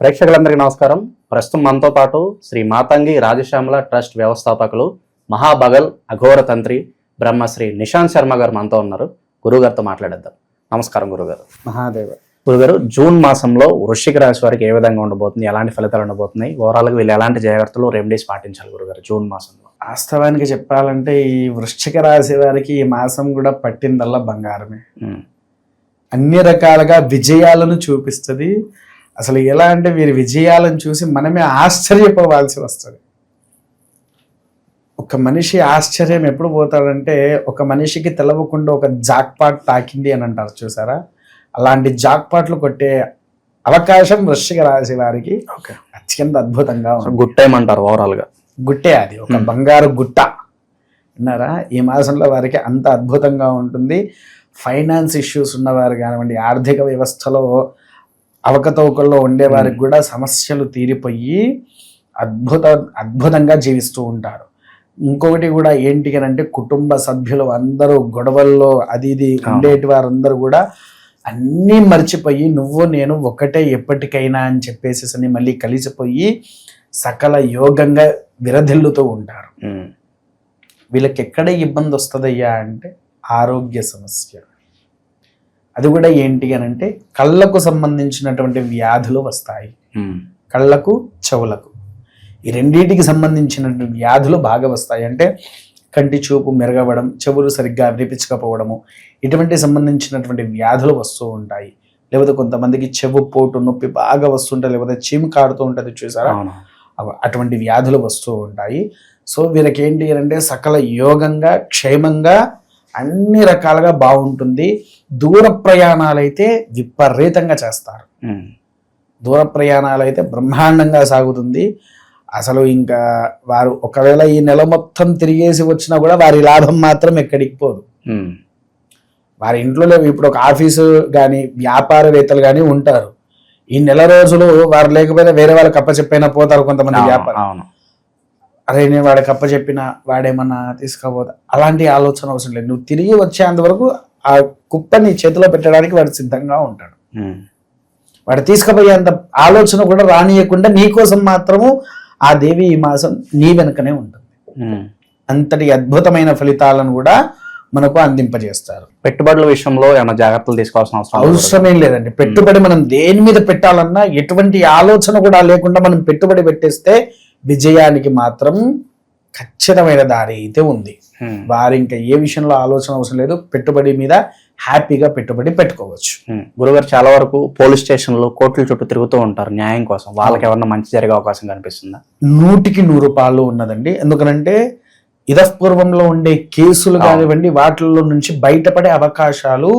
ప్రేక్షకులందరికీ నమస్కారం. ప్రస్తుతం మనతో పాటు శ్రీ మాతంగి రాజశ్యామల ట్రస్ట్ వ్యవస్థాపకులు మహాబగల్ అఘోర తంత్రి బ్రహ్మశ్రీ నిశాంత్ శర్మ గారు మనతో ఉన్నారు. గురుగారితో మాట్లాడేద్దాం. నమస్కారం గురుగారు. మహాదేవ. గురుగారు, జూన్ మాసంలో వృశ్చిక రాశి వారికి ఏ విధంగా ఉండబోతుంది, ఎలాంటి ఫలితాలు ఉండబోతున్నాయి, ఓవరాల్గా వీళ్ళు ఎలాంటి జాగ్రత్తలు రెమెడీస్ పాటించాలి గురుగారు జూన్ మాసంలో? వాస్తవానికి చెప్పాలంటే ఈ వృశ్చిక రాశి వారికి ఈ మాసం కూడా పట్టిందల్లా బంగారమే. అన్ని రకాలుగా విజయాలను చూపిస్తుంది. అసలు ఎలా అంటే వీరి విజయాలను చూసి మనమే ఆశ్చర్యపోవాల్సి వస్తుంది. ఒక మనిషి ఆశ్చర్యం ఎప్పుడు పోతాడంటే, ఒక మనిషికి తెలవకుండా ఒక జాక్పాట్ తాకింది అని అంటారు చూసారా, అలాంటి జాక్పాట్లు కొట్టే అవకాశం వృశ్చిక రాశి వారికి అత్యంత అద్భుతంగా గుడ్ టైం అంటారు. ఓవరాల్ గా గుట్టే, అది ఒక బంగారు గుట్ట విన్నారా. ఈ మాసంలో వారికి అంత అద్భుతంగా ఉంటుంది. ఫైనాన్స్ ఇష్యూస్ ఉన్నవారు కానివ్వండి, ఆర్థిక వ్యవస్థలో అవకతవకల్లో ఉండేవారికి కూడా సమస్యలు తీరిపోయి అద్భుతంగా జీవిస్తూ ఉంటారు. ఇంకొకటి కూడా ఏంటి అని అంటే, కుటుంబ సభ్యులు అందరూ గొడవల్లో అది ఇది ఉండేటి వారందరూ కూడా అన్నీ మర్చిపోయి నువ్వు నేను ఒకటే ఎప్పటికైనా అని చెప్పేసి మళ్ళీ కలిసిపోయి సకల యోగంగా విరధిల్లుతూ ఉంటారు. వీళ్ళకి ఎక్కడ ఇబ్బంది వస్తుందయ్యా అంటే ఆరోగ్య సమస్య. అది కూడా ఏంటి అని అంటే, కళ్ళకు సంబంధించినటువంటి వ్యాధులు వస్తాయి. కళ్ళకు చెవులకు ఈ రెండింటికి సంబంధించినటువంటి వ్యాధులు బాగా వస్తాయి. అంటే కంటి చూపు మెరుగవడం, చెవులు సరిగ్గా వినిపించకపోవడము, ఇటువంటి సంబంధించినటువంటి వ్యాధులు వస్తూ ఉంటాయి. లేకపోతే కొంతమందికి చెవు పోటు నొప్పి బాగా వస్తుంటాయి, లేకపోతే చీము కాడుతూ ఉంటుంది చూసారా, అటువంటి వ్యాధులు వస్తూ ఉంటాయి. సో వీళ్ళకి ఏంటి అంటే సకల యోగంగా క్షేమంగా అన్ని రకాలుగా బాగుంటుంది. దూర ప్రయాణాలు అయితే విపరీతంగా చేస్తారు. దూర ప్రయాణాలు అయితే బ్రహ్మాండంగా సాగుతుంది. అసలు ఇంకా వారు ఒకవేళ ఈ నెల మొత్తం తిరిగేసి వచ్చినా కూడా వారి లాభం మాత్రం ఎక్కడికి పోదు. వారి ఇంట్లో ఇప్పుడు ఒక ఆఫీసు కానీ వ్యాపారవేత్తలు కానీ ఉంటారు. ఈ నెల రోజులు వారు లేకపోయినా వేరే వాళ్ళకి అప్పచెప్పైనా పోతారు కొంతమంది వ్యాపారం. అరే నేను వాడికి అప్పచెప్పిన వాడేమన్నా తీసుకపోతా, అలాంటి ఆలోచన అవసరం లేదు. నువ్వు తిరిగి వచ్చేంత వరకు ఆ కుప్ప నీ చేతిలో పెట్టడానికి వాడు సిద్ధంగా ఉంటాడు. వాడు తీసుకుపోయేంత ఆలోచన కూడా రానియకుండా నీకోసం మాత్రము ఆ దేవి ఈ మాసం నీ వెనుకనే ఉంటుంది. అంతటి అద్భుతమైన ఫలితాలను కూడా మనకు అందింపజేస్తారు. పెట్టుబడుల విషయంలో ఏమైనా జాగ్రత్తలు తీసుకోవాల్సిన అవసరమేం లేదండి. పెట్టుబడి మనం దేని మీద పెట్టాలన్నా ఎటువంటి ఆలోచన కూడా లేకుండా మనం పెట్టుబడి పెట్టేస్తే విజయానికి మాత్రం ఖచ్చితమైన దారి అయితే ఉంది. వారు ఇంకా ఏ విషయంలో ఆలోచన అవసరం లేదు. పెట్టుబడి మీద హ్యాపీగా పెట్టుబడి పెట్టుకోవచ్చు. గురుగారు, చాలా వరకు పోలీస్ స్టేషన్లో కోర్టుల చుట్టూ తిరుగుతూ ఉంటారు న్యాయం కోసం. వాళ్ళకి ఏమన్నా మంచి జరిగే అవకాశం కనిపిస్తుందా? 100కి 100 ఉన్నదండి. ఎందుకనంటే ఇదపూర్వంలో ఉండే కేసులు కానివ్వండి, వాటిల్లో నుంచి బయటపడే అవకాశాలు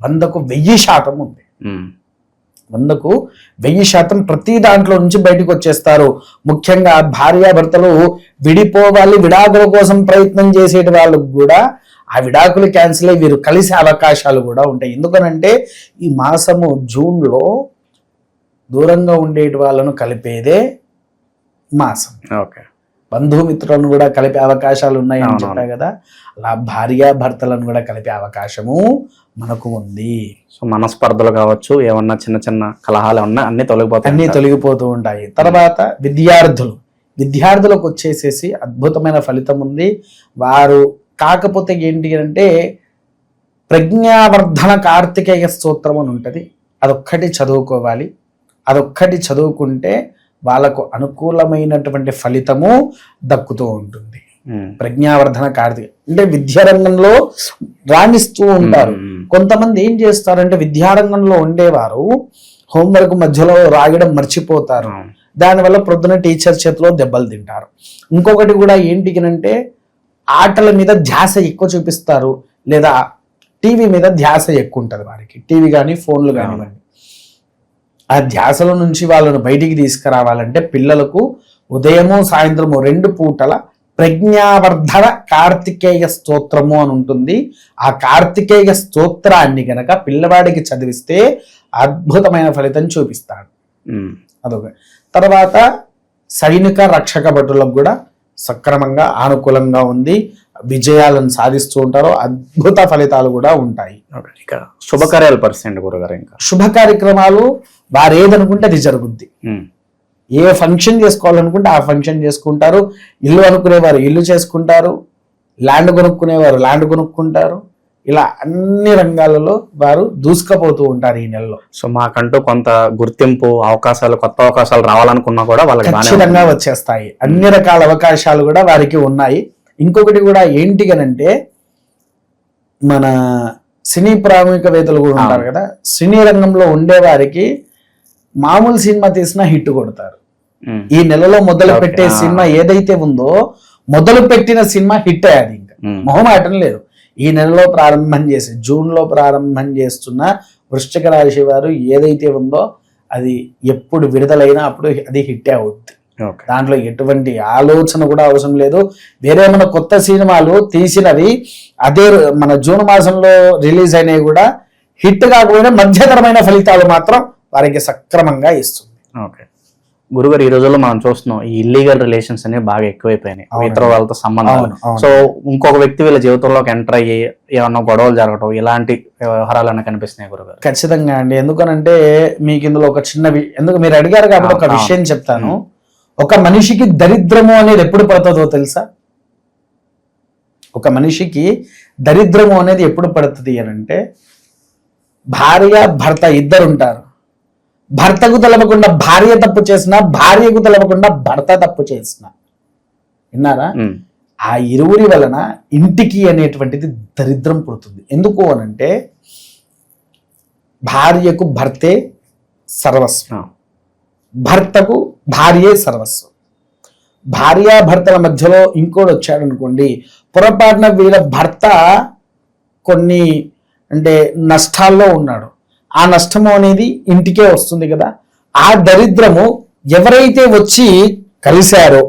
100కు 1000% ఉంది. 100కు 1000% ప్రతి దాంట్లో నుంచి బయటకు వచ్చేస్తారు. ముఖ్యంగా భార్యాభర్తలు విడిపోవాలి, విడాకుల కోసం ప్రయత్నం చేసేటి వాళ్ళకు కూడా ఆ విడాకులు క్యాన్సిల్ అయ్యి వీరు కలిసే అవకాశాలు కూడా ఉంటాయి. ఎందుకనంటే ఈ మాసము జూన్లో దూరంగా ఉండేటి వాళ్ళను కలిపేదే మాసం. బంధుమిత్రులను కూడా కలిపే అవకాశాలు ఉన్నాయని చెప్పా కదా, అలా భార్యాభర్తలను కూడా కలిపే అవకాశము మనకు ఉంది. సో మనస్పర్ధలు కావచ్చు, ఏమన్నా చిన్న చిన్న కలహాలు ఉన్నా అన్ని తొలగిపోతూ ఉంటాయి. తర్వాత విద్యార్థులకు వచ్చేసేసి అద్భుతమైన ఫలితం ఉంది. వారు కాకపోతే ఏంటి అంటే ప్రజ్ఞావర్ధన కార్తికేయ స్తోత్రం అని ఉంటుంది, అదొక్కటి చదువుకోవాలి. అదొక్కటి చదువుకుంటే వాళ్ళకు అనుకూలమైనటువంటి ఫలితము దక్కుతూ ఉంటుంది. ప్రజ్ఞావర్ధన కార్తిక అంటే విద్యారంగంలో రాణిస్తూ ఉంటారు. కొంతమంది ఏం చేస్తారంటే విద్యారంగంలో ఉండేవారు హోంవర్క్ మధ్యలో రాయడం మర్చిపోతారు. దానివల్ల ప్రొద్దున టీచర్ చేతిలో దెబ్బలు తింటారు. ఇంకొకటి కూడా ఏంటికనంటే ఆటల మీద ధ్యాస ఎక్కువ చూపిస్తారు, లేదా టీవీ మీద ధ్యాస ఎక్కువ ఉంటుంది వారికి. టీవీ కానీ ఫోన్లు కానివ్వండి, ఆ ధ్యాసల నుంచి వాళ్ళను బయటికి తీసుకురావాలంటే పిల్లలకు ఉదయము సాయంత్రము 2 పూటల ప్రజ్ఞావర్ధన కార్తికేయ స్తోత్రము అని ఉంటుంది. ఆ కార్తికేయ స్తోత్రాన్ని గనక పిల్లవాడికి చదివిస్తే అద్భుతమైన ఫలితం చూపిస్తాడు. అదొక. తర్వాత సైనిక రక్షక భటులకు కూడా సక్రమంగా ఆనుకూలంగా ఉంది. విజయాలను సాధిస్తూ ఉంటారో అద్భుత ఫలితాలు కూడా ఉంటాయి. ఇక శుభకార్యాల పరిస్థితి గురుగారు, ఇంకా శుభ కార్యక్రమాలు వారు ఏదనుకుంటే అది జరుగుద్ది. ఏ ఫంక్షన్ చేసుకోవాలనుకుంటే ఆ ఫంక్షన్ చేసుకుంటారు. ఇల్లు అనుకునేవారు ఇల్లు చేసుకుంటారు, ల్యాండ్ కొనుక్కునేవారు ల్యాండ్ కొనుక్కుంటారు. ఇలా అన్ని రంగాలలో వారు దూసుకుపోతూ ఉంటారు ఈ నెలలో. సో మాకంటూ కొంత గుర్తింపు, అవకాశాలు, కొత్త అవకాశాలు రావాలనుకున్నా కూడా వాళ్ళకి ఖచ్చితంగా వచ్చేస్తాయి. అన్ని రకాల అవకాశాలు కూడా వారికి ఉన్నాయి. ఇంకొకటి కూడా ఏంటి అనంటే, మన సినీ ప్రాముఖ్యవేత్తలు కూడా ఉంటారు కదా, సినీ రంగంలో ఉండే వారికి మామూలు సినిమా తీసినా హిట్ కొడతారు. ఈ నెలలో మొదలు పెట్టే సినిమా ఏదైతే ఉందో, మొదలు పెట్టిన సినిమా హిట్ అయ్యాది. ఇంకా మొహమాటం లేదు. ఈ నెలలో ప్రారంభం చేసి జూన్ లో ప్రారంభం చేస్తున్న వృశ్చిక రాశి వారు ఏదైతే ఉందో అది ఎప్పుడు విడుదలైనా అప్పుడు అది హిట్ అవుద్ది. దాంట్లో ఎటువంటి ఆలోచన కూడా అవసరం లేదు. వేరే మన కొత్త సినిమాలు తీసినవి అదే మన జూన్ మాసంలో రిలీజ్ అయినవి కూడా హిట్ కాకపోయినా మధ్యతరమైన ఫలితాలు మాత్రం వారికి సక్రమంగా ఇస్తుంది. ఓకే గురుగారు, ఈ రోజుల్లో మనం చూస్తున్నాం ఈ ఇల్లీగల్ రిలేషన్స్ అనేవి బాగా ఎక్కువైపోయినాయి, ఇతర వాళ్ళతో సంబంధాలు. సో ఇంకొక వ్యక్తి వీళ్ళ జీవితంలోకి ఎంటర్ అయ్యి ఏమన్నా గొడవలు జరగటం, ఇలాంటి వ్యవహారాలన్నీ కనిపిస్తున్నాయి గురుగారు. ఖచ్చితంగా అండి. ఎందుకనంటే మీకు ఇందులో ఒక చిన్న ఎందుకు మీరు అడిగారు కాబట్టి ఒక విషయం చెప్తాను. ఒక మనిషికి దరిద్రము అనేది ఎప్పుడు పడుతుందో తెలుసా? ఒక మనిషికి దరిద్రము అనేది ఎప్పుడు పడుతుంది అని అంటే, భార్య భర్త ఇద్దరు ఉంటారు. భర్తకు తెలవకుండా భార్య తప్పు చేసినా, భార్యకు తెలవకుండా భర్త తప్పు చేసినా, విన్నారా? ఆ ఇరువురి వలన ఇంటికి అనేటువంటిది దరిద్రం పుడుతుంది. ఎందుకు అనంటే, భార్యకు భర్తే సర్వస్వం, భర్తకు భార్యే సర్వస్వం. భార్యాభర్తల మధ్యలో ఇంకోటి వచ్చాడు అనుకోండి, పొరపాటున వీళ్ళ భర్త కొన్ని అంటే నష్టాల్లో ఉన్నాడు, ఆ నష్టము అనేది ఇంటికే వస్తుంది కదా. ఆ దరిద్రము ఎవరైతే వచ్చి కలిశారో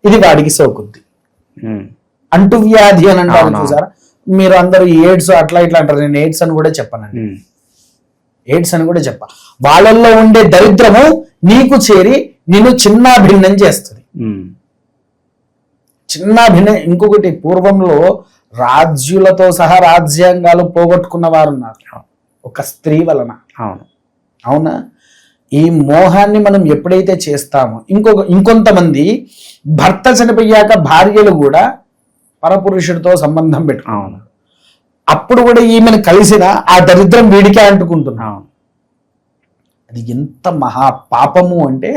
ఇది వాడికి సోకుద్ది. అంటువ్యాధి అని అంటారు చూసారా, మీరు అందరూ ఎయిడ్స్ అట్లా ఇట్లా అంటారు. నేను ఎయిడ్స్ అని కూడా చెప్పానండి, ఎయిడ్స్ అని కూడా చెప్పా. వాళ్ళల్లో ఉండే దరిద్రము నీకు చేరి నిన్ను చిన్నాభిన్నం చేస్తుంది. చిన్నాభిన్నం. ఇంకొకటి, పూర్వంలో రాజ్యులతో సహా రాజ్యాంగాలు పోగొట్టుకున్న వారు ఉన్నారు ఒక స్త్రీ వలన. అవునా? ఈ మోహాన్ని మనం ఎప్పుడైతే చేస్తామో, ఇంకొంతమంది భర్త చనిపోయాక భార్యలు కూడా పరపురుషుడితో సంబంధం పెట్టుకున్నారు. అప్పుడు కూడా ఈమెను కలిసిన ఆ దరిద్రం వీడికే అంటుకుంటున్నాం. అది ఎంత మహాపాపము అంటే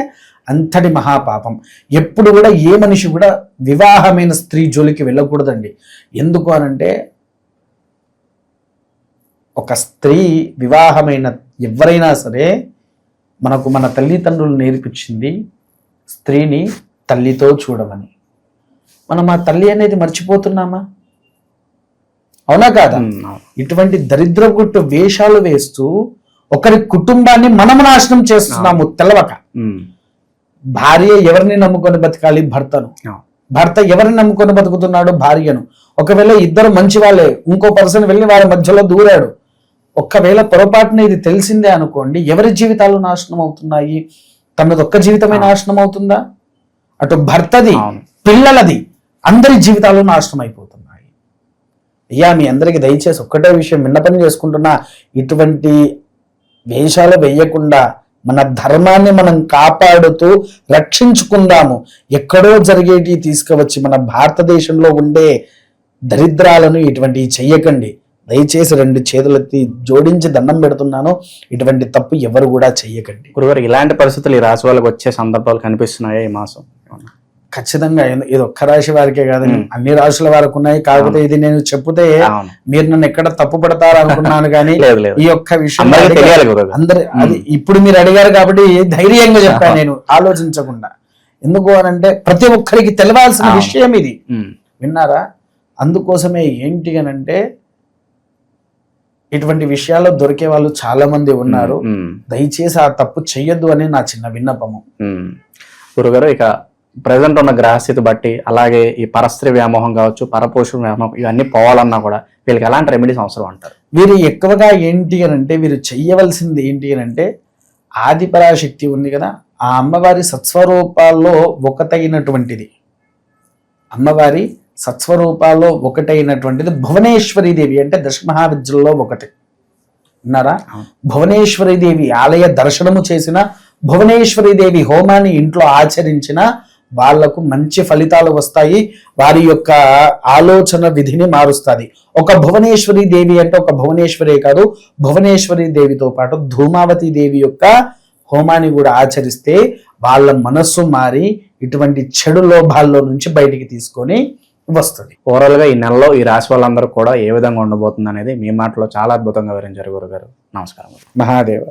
అంతటి మహాపాపం. ఎప్పుడు కూడా ఏ మనిషి కూడా వివాహమైన స్త్రీ జోలికి వెళ్ళకూడదండి. ఎందుకు అనంటే, ఒక స్త్రీ వివాహమైన ఎవరైనా సరే, మనకు మన తల్లిదండ్రులు నేర్పించింది స్త్రీని తల్లితో చూడమని. మనం ఆ తల్లి అనేది మర్చిపోతున్నామా? అవునా కాదా? ఇటువంటి దరిద్రగుట్టు వేషాలు వేస్తూ ఒకరి కుటుంబాన్ని మనము నాశనం చేస్తున్నాము తెలవక. భార్య ఎవరిని నమ్ముకొని బతకాలి? భర్తను. భర్త ఎవరిని నమ్ముకొని బతుకుతున్నాడు? భార్యను. ఒకవేళ ఇద్దరు మంచి వాళ్ళే, ఇంకో పర్సన్ వెళ్ళి వారి మధ్యలో దూరాడు, ఒక్కవేళ పొరపాటున ఇది తెలిసిందే అనుకోండి, ఎవరి జీవితాలు నాశనం అవుతున్నాయి? తనది ఒక్క జీవితమే నాశనం అవుతుందా? అటు భర్తది, పిల్లలది, అందరి జీవితాలు నాశనం అయిపోతున్నాయి. అయ్యా, మీ అందరికి దయచేసి ఒక్కటే విషయం విన్నపం చేసుకుంటున్నా, ఇటువంటి వేషాలు వేయకుండా మన ధర్మాన్ని మనం కాపాడుతూ రక్షించుకుందాము. ఎక్కడో జరిగేటి తీసుకువచ్చి మన భారతదేశంలో ఉండే దరిద్రాలను ఇటువంటివి చెయ్యకండి. దయచేసి రెండు చేతులెత్తి జోడించి దండం పెడుతున్నాను, ఇటువంటి తప్పు ఎవరు కూడా చెయ్యకండి. గురుగారు, ఇలాంటి పరిస్థితులు ఈ రాశి వాళ్ళకి వచ్చే సందర్భాలు కనిపిస్తున్నాయా ఈ మాసం? ఖచ్చితంగా. ఇది ఒక్క రాశి వారికే కాదని అన్ని రాశుల వారికి ఉన్నాయి. కాకపోతే ఇది నేను చెప్తే మీరు నన్ను ఎక్కడ తప్పు పడతారు అనుకున్నాను, కానీ ఈ ఒక్క విషయం అందరు అది ఇప్పుడు మీరు అడిగారు కాబట్టి ధైర్యంగా చెప్పాను నేను, ఆలోచించకుండా. ఎందుకు అనంటే ప్రతి ఒక్కరికి తెలవాల్సిన విషయం ఇది, విన్నారా? అందుకోసమే ఏంటి అనంటే, ఇటువంటి విషయాల్లో దొరికే వాళ్ళు చాలా మంది ఉన్నారు. దయచేసి ఆ తప్పు చెయ్యొద్దు అని నా చిన్న విన్నపము. గురుగారు, ఇక ప్రజెంట్ ఉన్న గ్రహస్థితి బట్టి, అలాగే ఈ పరస్త్రీ వ్యామోహం కావచ్చు, పరపోషణ వ్యామోహం, ఇవన్నీ పోవాలన్నా కూడా వీళ్ళకి ఎలాంటి రెమెడీస్ అవసరం అంటారు? వీరు ఎక్కువగా ఏంటి అని అంటే, వీరు చెయ్యవలసింది ఏంటి అని అంటే, ఆదిపరాశక్తి ఉంది కదా, ఆ అమ్మవారి సత్స్వరూపాల్లో ఒకటైనటువంటిది, అమ్మవారి సత్స్వరూపాల్లో ఒకటైనటువంటిది భువనేశ్వరి దేవి, అంటే దశ మహావిద్యల్లో ఒకటి. విన్నారా? భువనేశ్వరి దేవి ఆలయ దర్శనము చేసిన, భువనేశ్వరి దేవి హోమాన్ని ఇంట్లో ఆచరించిన వాళ్లకు మంచి ఫలితాలు వస్తాయి. వారి యొక్క ఆలోచన విధిని మారుస్తుంది. ఒక భువనేశ్వరి దేవి అంటే ఒక భువనేశ్వరే కాదు, భువనేశ్వరి దేవితో పాటు ధూమావతి దేవి యొక్క హోమాన్ని కూడా ఆచరిస్తే వాళ్ళ మనస్సు మారి ఇటువంటి చెడు లోభాల్లో నుంచి బయటికి తీసుకొని వస్తుంది. ఓవరాల్ గా ఈ నెలలో ఈ రాశి వాళ్ళందరూ కూడా ఏ విధంగా ఉండబోతుంది అనేది మీ మాటలో చాలా అద్భుతంగా వివరించారు గురుగారు. నమస్కారం. మహాదేవ.